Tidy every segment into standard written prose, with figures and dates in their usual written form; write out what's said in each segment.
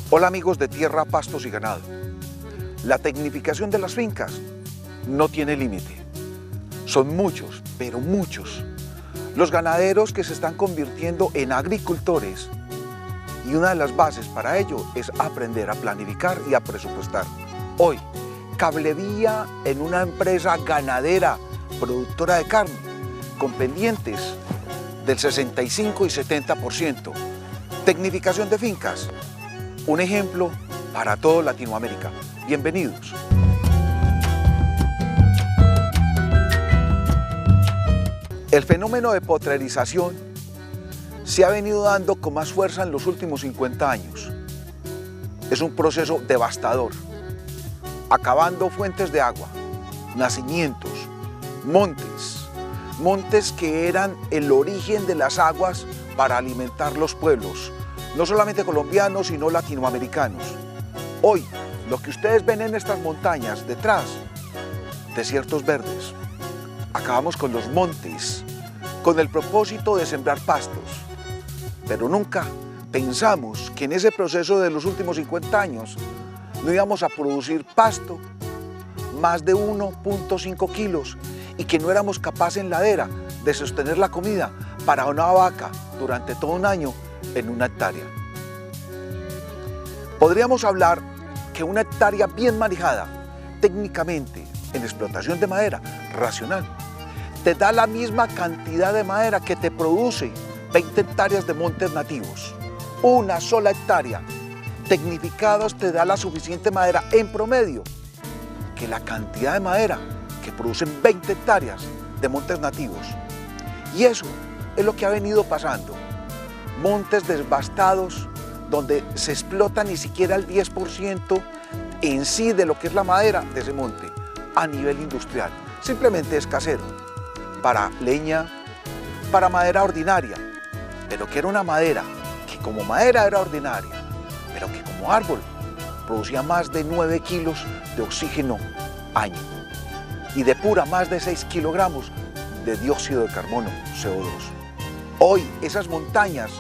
Hola amigos de Tierra, Pastos y Ganado. La tecnificación de las fincas no tiene límite. Son muchos, pero muchos, los ganaderos que se están convirtiendo en agricultores, y una de las bases para ello es aprender a planificar y a presupuestar. Hoy, Cablevía, en una empresa ganadera productora de carne, con pendientes del 65 y 70%. Tecnificación de fincas, un ejemplo para toda Latinoamérica. Bienvenidos. El fenómeno de potrerización se ha venido dando con más fuerza en los últimos 50 años. Es un proceso devastador, acabando fuentes de agua, nacimientos, montes que eran el origen de las aguas para alimentar los pueblos, no solamente colombianos, sino latinoamericanos. Hoy, lo que ustedes ven en estas montañas detrás, desiertos verdes. Acabamos con los montes, con el propósito de sembrar pastos, pero nunca pensamos que en ese proceso de los últimos 50 años no íbamos a producir pasto más de 1.5 kilos y que no éramos capaces en ladera de sostener la comida para una vaca durante todo un año en una hectárea. Podríamos hablar que una hectárea bien manejada técnicamente en explotación de madera racional te da la misma cantidad de madera que te produce 20 hectáreas de montes nativos. Una sola hectárea tecnificados te da la suficiente madera en promedio que la cantidad de madera que producen 20 hectáreas de montes nativos. Y eso es lo que ha venido pasando. Montes devastados donde se explota ni siquiera el 10% en sí de lo que es la madera de ese monte a nivel industrial. Simplemente es casero, para leña, para madera ordinaria, pero que era una madera que como madera era ordinaria, pero que como árbol producía más de 9 kilos de oxígeno año y depura más de 6 kilogramos de dióxido de carbono, CO2. Hoy esas montañas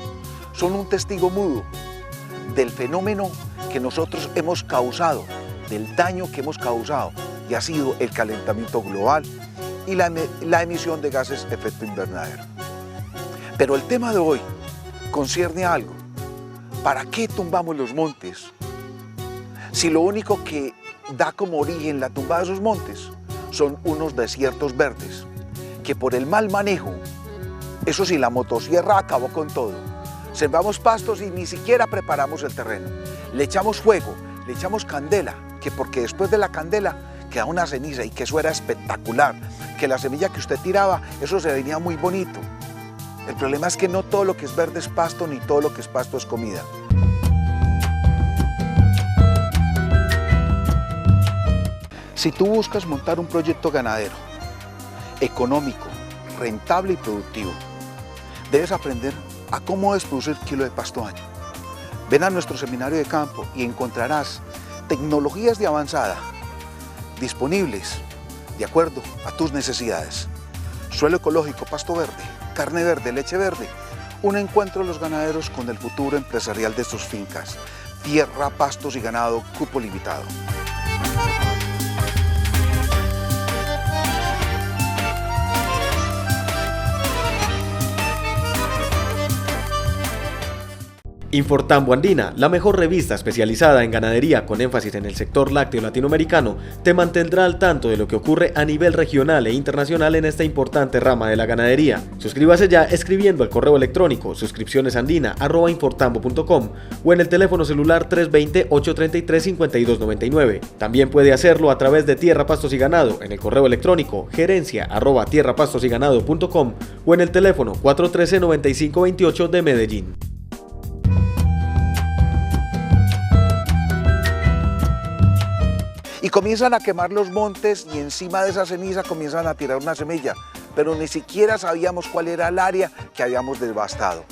son un testigo mudo del fenómeno que nosotros hemos causado, del daño que hemos causado, y ha sido el calentamiento global y la emisión de gases de efecto invernadero. Pero el tema de hoy concierne a algo. ¿Para qué tumbamos los montes? Si lo único que da como origen la tumbada de esos montes son unos desiertos verdes, que por el mal manejo, eso sí, la motosierra acabó con todo. Sembramos pastos y ni siquiera preparamos el terreno. Le echamos fuego, le echamos candela, que porque después de la candela queda una ceniza y que eso era espectacular, que la semilla que usted tiraba, eso se venía muy bonito. El problema es que no todo lo que es verde es pasto, ni todo lo que es pasto es comida. Si tú buscas montar un proyecto ganadero, económico, rentable y productivo, debes aprender a cómo debes producir kilo de pasto año. Ven a nuestro seminario de campo y encontrarás tecnologías de avanzada disponibles de acuerdo a tus necesidades. Suelo ecológico, pasto verde, carne verde, leche verde. Un encuentro de los ganaderos con el futuro empresarial de sus fincas. Tierra, Pastos y Ganado, cupo limitado. Infortambo Andina, la mejor revista especializada en ganadería con énfasis en el sector lácteo latinoamericano, te mantendrá al tanto de lo que ocurre a nivel regional e internacional en esta importante rama de la ganadería. Suscríbase ya escribiendo al correo electrónico suscripcionesandina@infortambo.com o en el teléfono celular 320-833-5299. También puede hacerlo a través de Tierra, Pastos y Ganado en el correo electrónico gerencia@tierrapastosyganado.com o en el teléfono 413-9528 de Medellín. Y comienzan a quemar los montes y encima de esa ceniza comienzan a tirar una semilla, pero ni siquiera sabíamos cuál era el área que habíamos devastado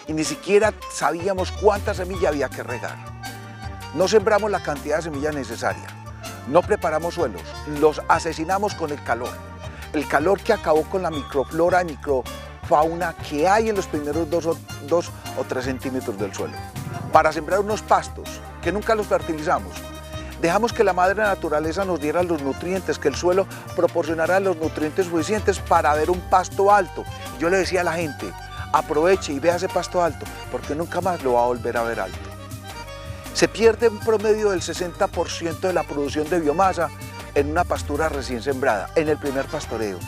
y ni siquiera sabíamos cuánta semilla había que regar. No sembramos la cantidad de semilla necesaria, no preparamos suelos, los asesinamos con el calor que acabó con la microflora y microfauna que hay en los primeros 2 o 3 centímetros del suelo. Para sembrar unos pastos porque nunca los fertilizamos. Dejamos que la madre naturaleza nos diera los nutrientes, que el suelo proporcionara los nutrientes suficientes para ver un pasto alto. Yo le decía a la gente, aproveche y vea ese pasto alto, porque nunca más lo va a volver a ver alto. Se pierde un promedio del 60% de la producción de biomasa en una pastura recién sembrada, en el primer pastoreo.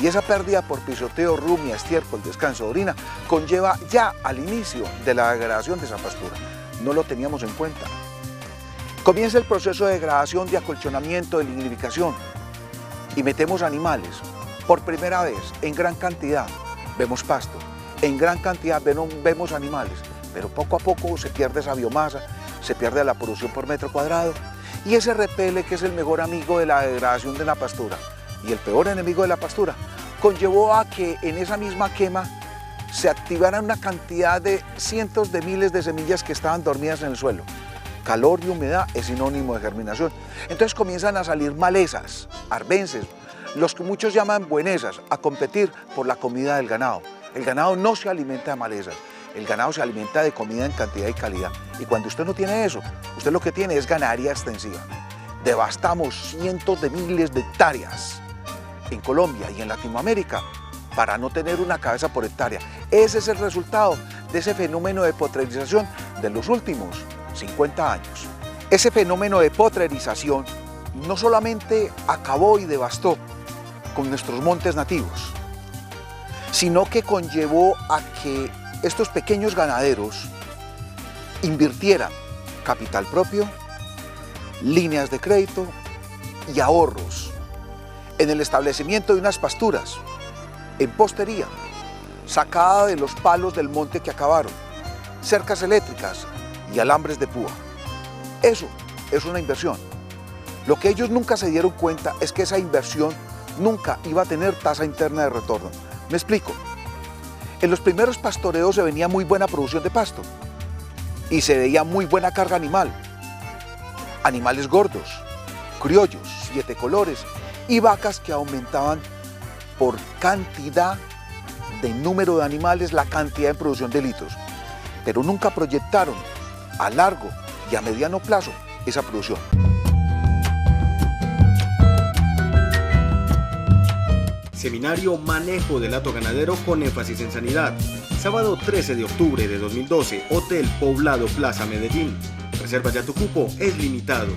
Y esa pérdida por pisoteo, rumia, estiércol, descanso, orina, conlleva ya al inicio de la degradación de esa pastura. No lo teníamos en cuenta. Comienza el proceso de degradación, de acolchonamiento, de lignificación y metemos animales. Por primera vez, en gran cantidad, vemos pasto, en gran cantidad vemos animales, pero poco a poco se pierde esa biomasa, se pierde la producción por metro cuadrado y ese repele, que es el mejor amigo de la degradación de la pastura y el peor enemigo de la pastura, conllevó a que en esa misma quema se activara una cantidad de cientos de miles de semillas que estaban dormidas en el suelo. Calor y humedad es sinónimo de germinación. Entonces comienzan a salir malezas, arbences, los que muchos llaman buenesas, a competir por la comida del ganado. El ganado no se alimenta de malezas, el ganado se alimenta de comida en cantidad y calidad. Y cuando usted no tiene eso, usted lo que tiene es ganadería extensiva. Devastamos cientos de miles de hectáreas en Colombia y en Latinoamérica para no tener una cabeza por hectárea. Ese es el resultado de ese fenómeno de potrerización de los últimos 50 años. Ese fenómeno de potrerización no solamente acabó y devastó con nuestros montes nativos, sino que conllevó a que estos pequeños ganaderos invirtieran capital propio, líneas de crédito y ahorros en el establecimiento de unas pasturas, en postería, sacada de los palos del monte que acabaron, cercas eléctricas y alambres de púa. Eso es una inversión. Lo que ellos nunca se dieron cuenta es que esa inversión nunca iba a tener tasa interna de retorno. Me explico. En los primeros pastoreos se venía muy buena producción de pasto y se veía muy buena carga animal. Animales gordos, criollos, 7 colores y vacas que aumentaban por cantidad de número de animales la cantidad de producción de litros. Pero nunca proyectaron a largo y a mediano plazo esa producción. Seminario Manejo del Hato Ganadero con énfasis en sanidad. Sábado 13 de octubre de 2012, Hotel Poblado Plaza Medellín. Reserva ya tu cupo, es limitado.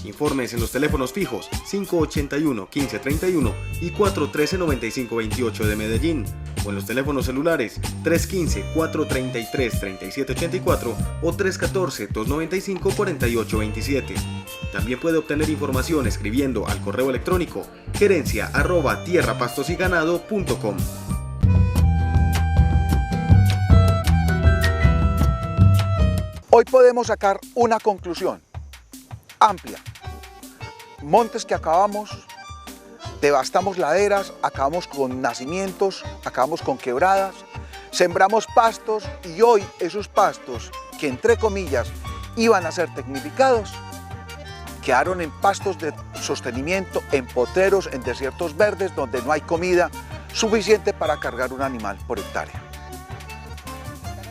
Informes en los teléfonos fijos 581-1531 y 413-9528 de Medellín o en los teléfonos celulares 315-433-3784 o 314-295-4827. También puede obtener información escribiendo al correo electrónico gerencia@tierrapastosyganado.com. Hoy podemos sacar una conclusión amplia. Montes que acabamos, devastamos laderas, acabamos con nacimientos, acabamos con quebradas, sembramos pastos y hoy esos pastos que entre comillas iban a ser tecnificados, quedaron en pastos de sostenimiento, en potreros, en desiertos verdes donde no hay comida suficiente para cargar un animal por hectárea.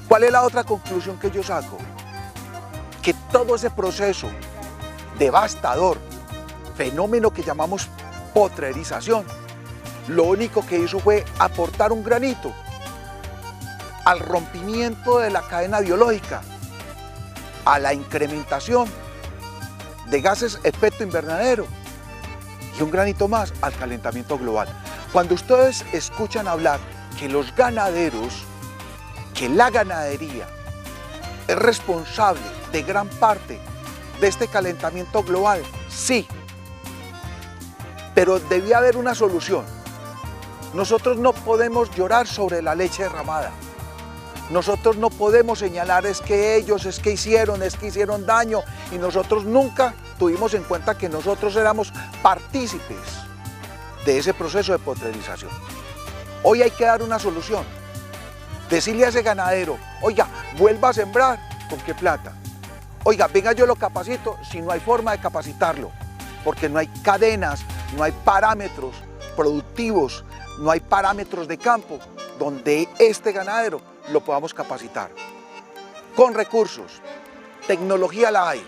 ¿Cuál es la otra conclusión que yo saco? Que todo ese proceso devastador, fenómeno que llamamos potrerización, lo único que hizo fue aportar un granito al rompimiento de la cadena biológica, a la incrementación de gases efecto invernadero y un granito más al calentamiento global. Cuando ustedes escuchan hablar que los ganaderos, que la ganadería es responsable de gran parte de este calentamiento global, sí, pero debía haber una solución. Nosotros no podemos llorar sobre la leche derramada. Nosotros no podemos señalar es que ellos, es que hicieron daño y nosotros nunca tuvimos en cuenta que nosotros éramos partícipes de ese proceso de potrerización. Hoy hay que dar una solución. Decirle a ese ganadero, oiga, vuelva a sembrar, ¿con qué plata? Oiga, venga, yo lo capacito, si no hay forma de capacitarlo, porque no hay cadenas, no hay parámetros productivos, no hay parámetros de campo donde este ganadero lo podamos capacitar. Con recursos, Tecnología la hay,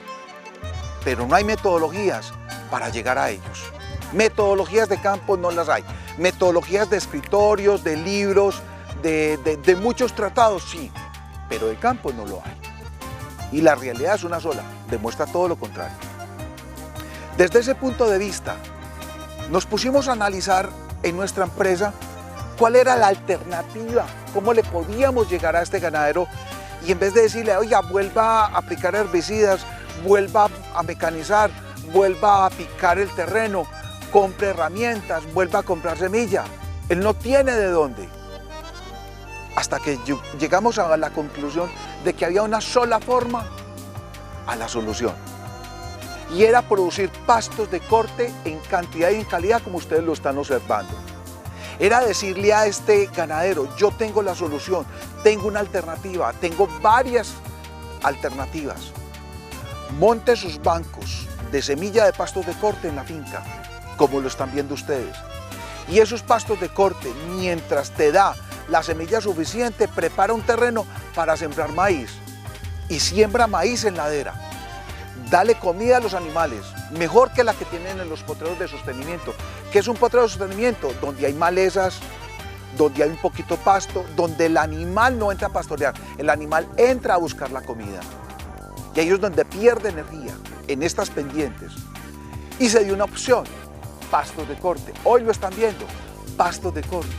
pero no hay metodologías para llegar a ellos. Metodologías de campo no las hay. Metodologías de escritorios, de libros, de muchos tratados, sí, pero de campo no lo hay. Y la realidad es una sola, demuestra todo lo contrario. Desde ese punto de vista, nos pusimos a analizar en nuestra empresa cuál era la alternativa, cómo le podíamos llegar a este ganadero, y en vez de decirle, oiga, vuelva a aplicar herbicidas, vuelva a mecanizar, vuelva a picar el terreno, compre herramientas, vuelva a comprar semilla. Él no tiene de dónde. Hasta que llegamos a la conclusión de que había una sola forma a la solución. Y era producir pastos de corte en cantidad y en calidad como ustedes lo están observando. Era decirle a este ganadero, yo tengo la solución, tengo una alternativa, tengo varias alternativas. Monte sus bancos de semilla de pastos de corte en la finca, como lo están viendo ustedes. Y esos pastos de corte, mientras te da la semilla suficiente, prepara un terreno para sembrar maíz. Y siembra maíz en ladera. Dale comida a los animales, mejor que la que tienen en los potreros de sostenimiento. ¿Qué es un potrero de sostenimiento? Donde hay malezas, donde hay un poquito pasto, donde el animal no entra a pastorear, el animal entra a buscar la comida. Y ahí es donde pierde energía, en estas pendientes. Y se dio una opción, pastos de corte. Hoy lo están viendo, pastos de corte.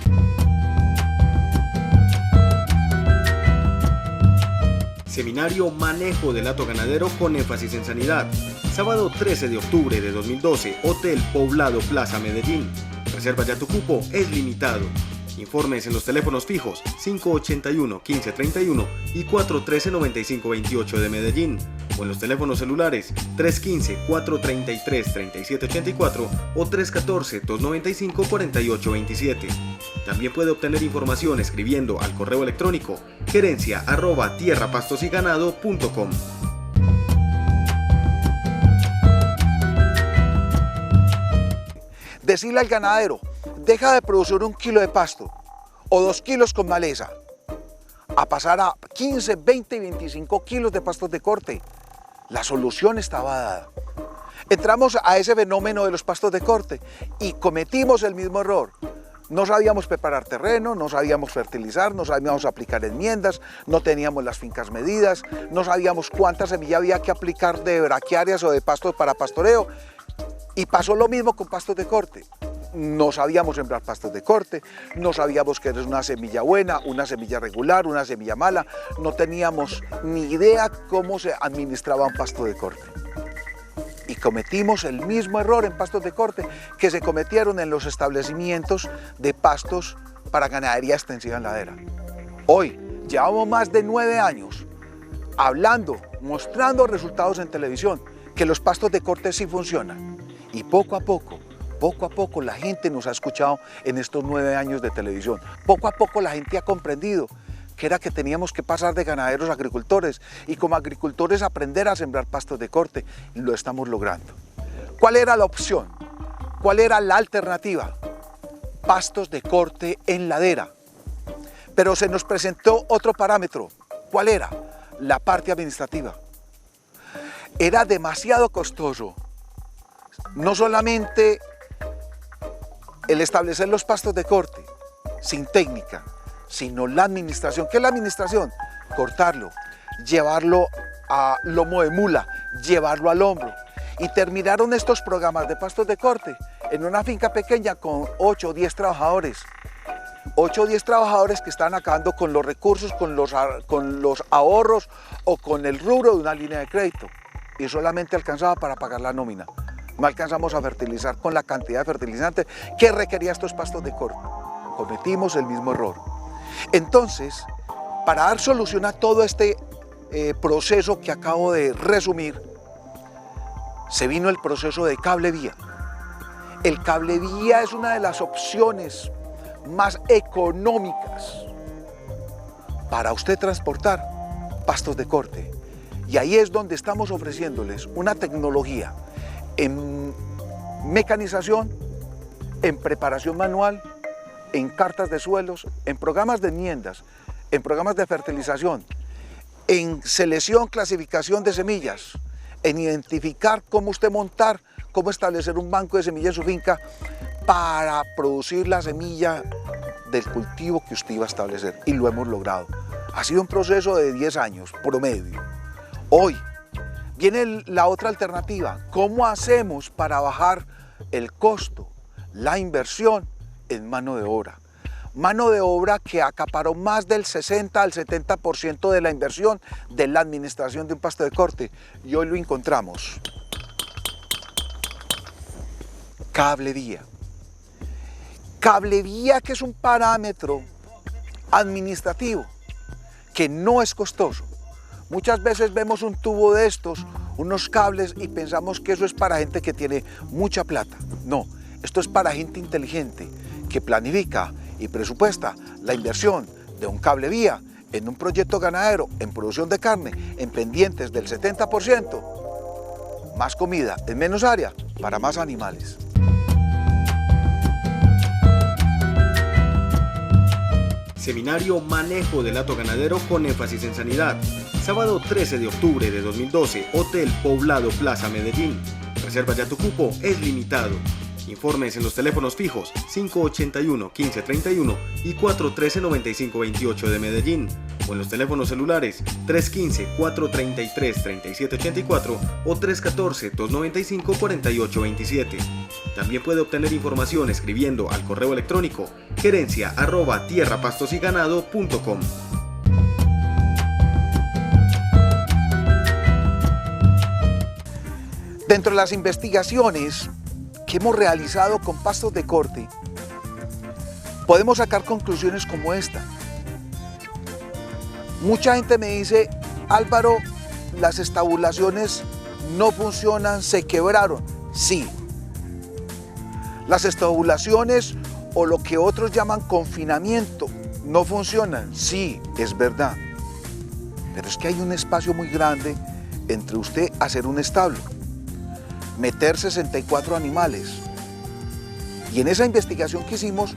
Seminario Manejo del Hato Ganadero con énfasis en sanidad. Sábado 13 de octubre de 2012, Hotel Poblado Plaza Medellín. Reserva ya tu cupo, es limitado. Informes en los teléfonos fijos 581-1531 y 413-9528 de Medellín, o en los teléfonos celulares 315-433-3784 o 314-295-4827. También puede obtener información escribiendo al correo electrónico gerencia@tierrapastosyganado.com. Decirle al ganadero, deja de producir 1 kilo de pasto o 2 kilos con maleza, a pasar a 15, 20 y 25 kilos de pastos de corte. La solución estaba dada. Entramos a ese fenómeno de los pastos de corte y cometimos el mismo error. No sabíamos preparar terreno, no sabíamos fertilizar, no sabíamos aplicar enmiendas, no teníamos las fincas medidas, no sabíamos cuánta semilla había que aplicar de braquiarias o de pastos para pastoreo. Y pasó lo mismo con pastos de corte. No sabíamos sembrar pastos de corte, no sabíamos que era una semilla buena, una semilla regular, una semilla mala. No teníamos ni idea cómo se administraba un pasto de corte. Y cometimos el mismo error en pastos de corte que se cometieron en los establecimientos de pastos para ganadería extensiva en ladera. Hoy llevamos más de 9 años hablando, mostrando resultados en televisión, que los pastos de corte sí funcionan. Y poco a poco la gente nos ha escuchado en estos 9 años de televisión. Poco a poco la gente ha comprendido que era que teníamos que pasar de ganaderos a agricultores y como agricultores aprender a sembrar pastos de corte, y lo estamos logrando. ¿Cuál era la opción? ¿Cuál era la alternativa? Pastos de corte en ladera. Pero se nos presentó otro parámetro. ¿Cuál era? La parte administrativa. Era demasiado costoso. No solamente el establecer los pastos de corte sin técnica, sino la administración. ¿Qué es la administración? Cortarlo, llevarlo a lomo de mula, llevarlo al hombro. Y terminaron estos programas de pastos de corte en una finca pequeña con 8 o 10 trabajadores. 8 o 10 trabajadores que estaban acabando con los recursos, con los ahorros o con el rubro de una línea de crédito. Y solamente alcanzaba para pagar la nómina. No alcanzamos a fertilizar con la cantidad de fertilizantes que requería estos pastos de corte. Cometimos el mismo error. Entonces, para dar solución a todo este proceso que acabo de resumir, se vino el proceso de cable vía. El cable vía es una de las opciones más económicas para usted transportar pastos de corte. Y ahí es donde estamos ofreciéndoles una tecnología en mecanización, en preparación manual, en cartas de suelos, en programas de enmiendas, en programas de fertilización, en selección, clasificación de semillas, en identificar cómo usted montar, cómo establecer un banco de semillas en su finca para producir la semilla del cultivo que usted iba a establecer, y lo hemos logrado. Ha sido un proceso de 10 años promedio. Hoy viene la otra alternativa: ¿cómo hacemos para bajar el costo, la inversión en mano de obra? Mano de obra que acaparó más del 60 al 70% de la inversión de la administración de un pasto de corte, y hoy lo encontramos. Cablevía. Cablevía, que es un parámetro administrativo que no es costoso. Muchas veces vemos un tubo de estos, unos cables, y pensamos que eso es para gente que tiene mucha plata. No, esto es para gente inteligente que planifica y presupuesta la inversión de un cable vía en un proyecto ganadero, en producción de carne, en pendientes del 70%, más comida en menos área para más animales. Seminario Manejo del Hato Ganadero con énfasis en sanidad. Sábado 13 de octubre de 2012, Hotel Poblado Plaza Medellín. Reserva ya tu cupo, es limitado. Informes en los teléfonos fijos 581-1531 y 413-9528 de Medellín, o en los teléfonos celulares 315-433-3784 o 314-295-4827. También puede obtener información escribiendo al correo electrónico gerencia@tierrapastosyganado.com. Dentro de las investigaciones que hemos realizado con pastos de corte, podemos sacar conclusiones como esta. Mucha gente me dice: Álvaro, las estabulaciones no funcionan, se quebraron. Sí. Las estabulaciones, o lo que otros llaman confinamiento, no funcionan. Sí, es verdad. Pero es que hay un espacio muy grande entre usted hacer un establo, meter 64 animales. Y en esa investigación que hicimos,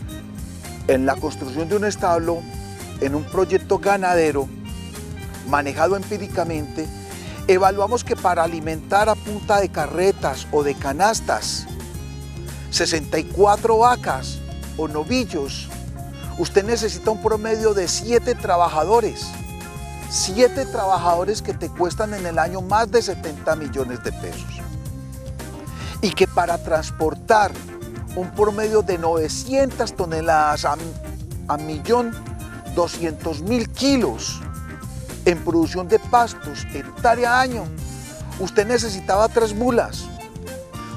en la construcción de un establo, en un proyecto ganadero, manejado empíricamente, evaluamos que para alimentar a punta de carretas o de canastas 64 vacas o novillos, usted necesita un promedio de 7 trabajadores. 7 trabajadores que te cuestan en el año más de 70 millones de pesos. Y que para transportar un promedio de 900 toneladas a 1.200.000 kilos en producción de pastos hectárea año, usted necesitaba 3 mulas,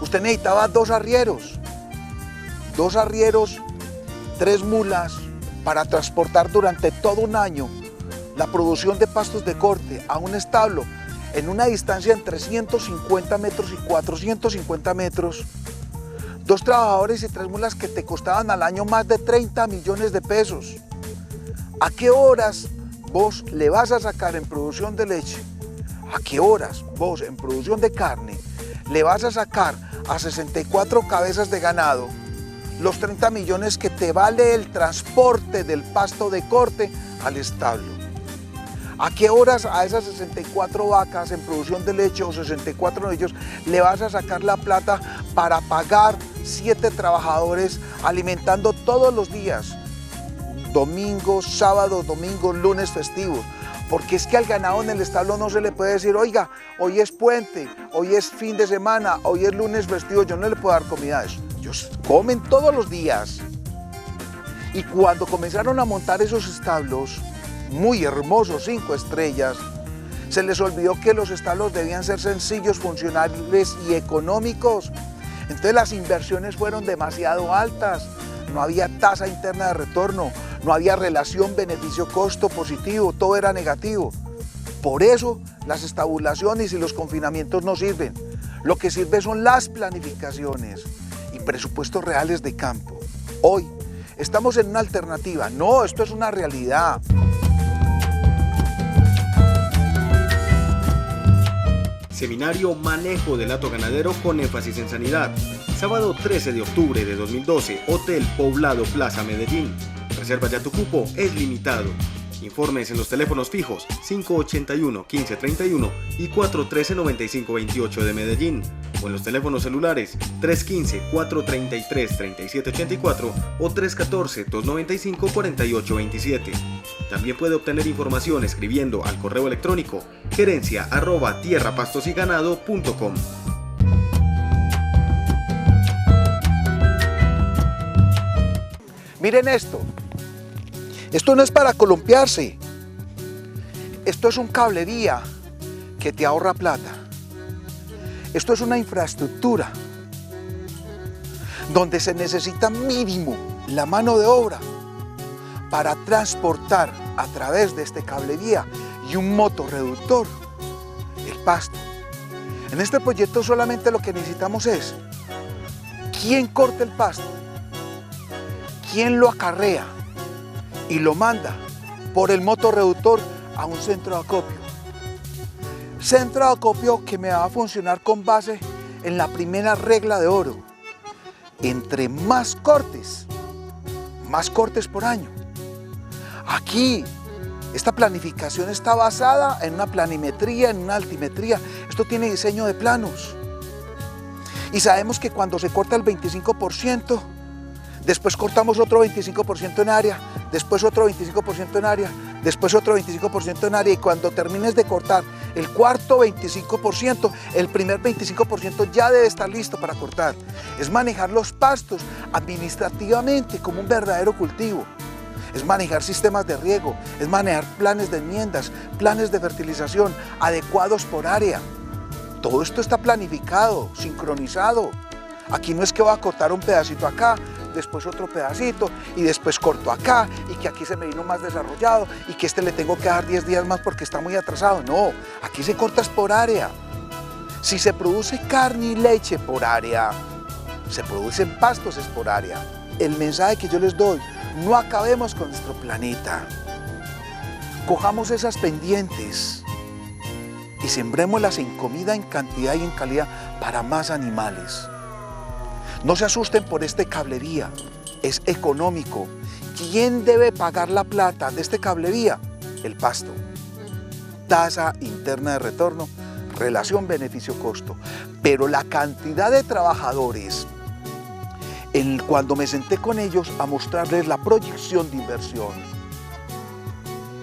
usted necesitaba 2 arrieros, 3 mulas para transportar durante todo un año la producción de pastos de corte a un establo en una distancia entre 150 metros y 450 metros, 2 trabajadores y 3 mulas que te costaban al año más de 30 millones de pesos. ¿A qué horas vos le vas a sacar en producción de leche? ¿A qué horas vos en producción de carne le vas a sacar a 64 cabezas de ganado los 30 millones que te vale el transporte del pasto de corte al establo? ¿A qué horas a esas 64 vacas en producción de leche o 64 novillos le vas a sacar la plata para pagar 7 trabajadores alimentando todos los días? Domingos, sábados, domingos, lunes festivos. Porque es que al ganado en el establo no se le puede decir: oiga, hoy es puente, hoy es fin de semana, hoy es lunes festivo, yo no le puedo dar comida a eso. Ellos comen todos los días. Y cuando comenzaron a montar esos establos, muy hermosos, 5 estrellas, se les olvidó que los establos debían ser sencillos, funcionales y económicos. Entonces las inversiones fueron demasiado altas, no había tasa interna de retorno, no había relación beneficio-costo positivo, todo era negativo. Por eso las estabulaciones y los confinamientos no sirven. Lo que sirve son las planificaciones y presupuestos reales de campo. Hoy estamos en una alternativa. No, esto es una realidad. Seminario Manejo del Hato Ganadero con énfasis en sanidad. Sábado 13 de octubre de 2012, Hotel Poblado Plaza Medellín. Reserva ya tu cupo, es limitado. Informes en los teléfonos fijos 581-1531 y 413-9528 de Medellín, o en los teléfonos celulares 315-433-3784 o 314-295-4827. También puede obtener información escribiendo al correo electrónico gerencia@tierrapastosyganado.com. Miren esto. Esto no es para columpiarse. Esto es un cablería que te ahorra plata. Esto es una infraestructura donde se necesita mínimo la mano de obra para transportar a través de este cablería y un motorreductor el pasto. En este proyecto solamente lo que necesitamos es quién corta el pasto, quién lo acarrea y lo manda por el motorreductor a un centro de acopio. Centro de acopio que me va a funcionar con base en la primera regla de oro. Entre más cortes por año. Aquí, esta planificación está basada en una planimetría, en una altimetría. Esto tiene diseño de planos. Y sabemos que cuando se corta el 25%, después cortamos otro 25% en área, después otro 25% en área, después otro 25% en área, y cuando termines de cortar el cuarto 25%, el primer 25% ya debe estar listo para cortar. Es manejar los pastos administrativamente como un verdadero cultivo. Es manejar sistemas de riego, es manejar planes de enmiendas, planes de fertilización adecuados por área. Todo esto está planificado, sincronizado. Aquí no es que voy a cortar un pedacito acá, después otro pedacito y después corto acá y que aquí se me vino más desarrollado y que este le tengo que dar 10 días más porque está muy atrasado. No, aquí se corta por área. Si se produce carne y leche por área, se producen pastos es por área. El mensaje que yo les doy, no acabemos con nuestro planeta. Cojamos esas pendientes y sembrémoslas en comida, en cantidad y en calidad para más animales. No se asusten por este cablería, es económico. ¿Quién debe pagar la plata de este cablería? El pasto. Tasa interna de retorno, relación beneficio-costo. Pero la cantidad de trabajadores, cuando me senté con ellos a mostrarles la proyección de inversión,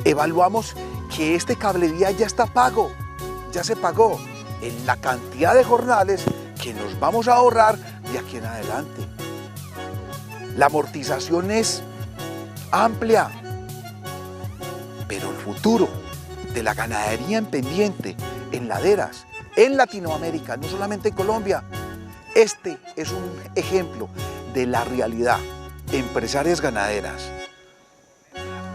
evaluamos que este cablería ya está pago, ya se pagó en la cantidad de jornales que nos vamos a ahorrar de aquí en adelante. La amortización es amplia, pero el futuro de la ganadería en pendiente, en laderas, en Latinoamérica, no solamente en Colombia, este es un ejemplo de la realidad. Empresarias ganaderas,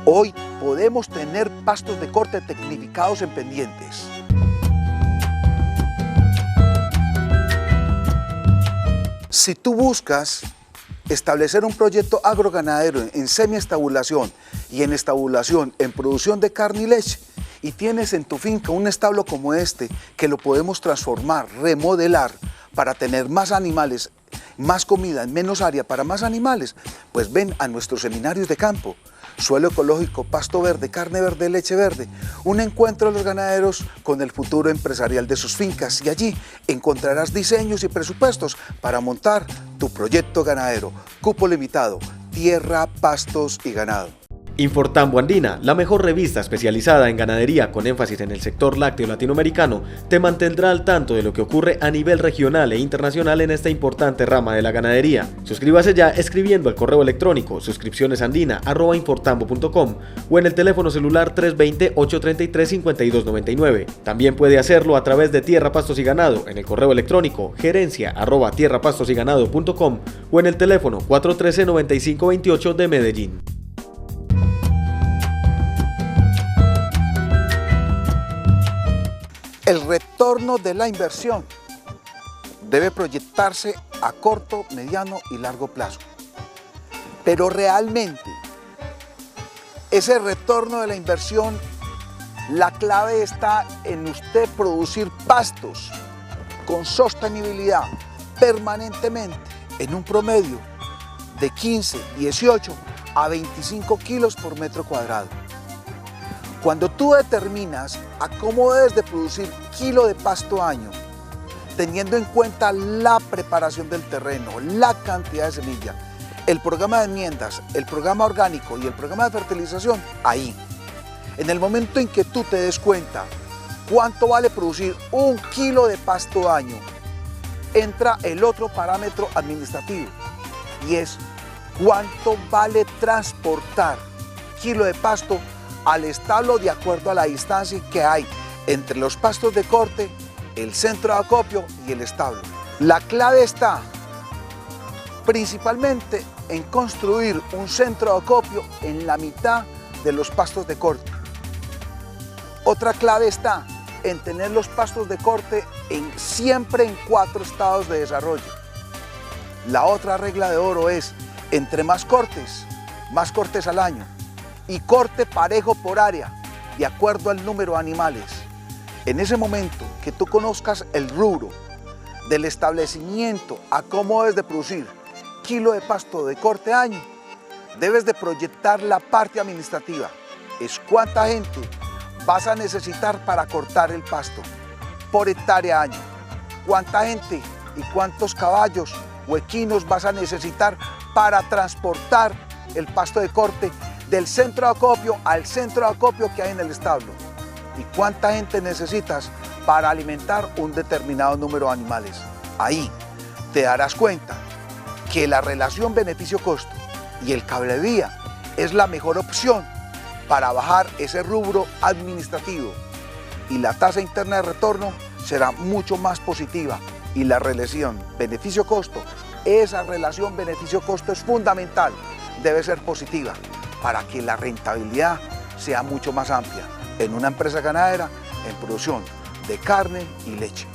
hoy podemos tener pastos de corte tecnificados en pendientes. Si tú buscas establecer un proyecto agroganadero en semiestabulación y en estabulación en producción de carne y leche, y tienes en tu finca un establo como este que lo podemos transformar, remodelar para tener más animales, más comida en menos área para más animales, pues ven a nuestros seminarios de campo. Suelo ecológico, pasto verde, carne verde, leche verde, un encuentro de los ganaderos con el futuro empresarial de sus fincas, y allí encontrarás diseños y presupuestos para montar tu proyecto ganadero. Cupo limitado, tierra, pastos y ganado. Infortambo Andina, la mejor revista especializada en ganadería con énfasis en el sector lácteo latinoamericano, te mantendrá al tanto de lo que ocurre a nivel regional e internacional en esta importante rama de la ganadería. Suscríbase ya escribiendo al correo electrónico suscripcionesandina@infortambo.com o en el teléfono celular 320-833-5299. También puede hacerlo a través de Tierra, Pastos y Ganado en el correo electrónico gerencia@tierrapastosyganado.com o en el teléfono 413-9528 de Medellín. El retorno de la inversión debe proyectarse a corto, mediano y largo plazo. Pero realmente, ese retorno de la inversión, la clave está en usted producir pastos con sostenibilidad permanentemente en un promedio de 15, 18 a 25 kilos por metro cuadrado. Cuando tú determinas a cómo debes de producir kilo de pasto año, teniendo en cuenta la preparación del terreno, la cantidad de semilla, el programa de enmiendas, el programa orgánico y el programa de fertilización, ahí. En el momento en que tú te des cuenta cuánto vale producir un kilo de pasto año, entra el otro parámetro administrativo y es cuánto vale transportar kilo de pasto al establo de acuerdo a la distancia que hay entre los pastos de corte, el centro de acopio y el establo. La clave está principalmente en construir un centro de acopio en la mitad de los pastos de corte. Otra clave está en tener los pastos de corte siempre en 4 estados de desarrollo. La otra regla de oro es, entre más cortes al año y corte parejo por área, de acuerdo al número de animales. En ese momento que tú conozcas el rubro del establecimiento a cómo debes de producir kilo de pasto de corte año, debes de proyectar la parte administrativa. Es cuánta gente vas a necesitar para cortar el pasto por hectárea año, cuánta gente y cuántos caballos o equinos vas a necesitar para transportar el pasto de corte del centro de acopio al centro de acopio que hay en el establo y cuánta gente necesitas para alimentar un determinado número de animales. Ahí te darás cuenta que la relación beneficio-costo y el cablevía es la mejor opción para bajar ese rubro administrativo y la tasa interna de retorno será mucho más positiva y la relación beneficio-costo, esa relación beneficio-costo es fundamental, debe ser positiva para que la rentabilidad sea mucho más amplia en una empresa ganadera en producción de carne y leche.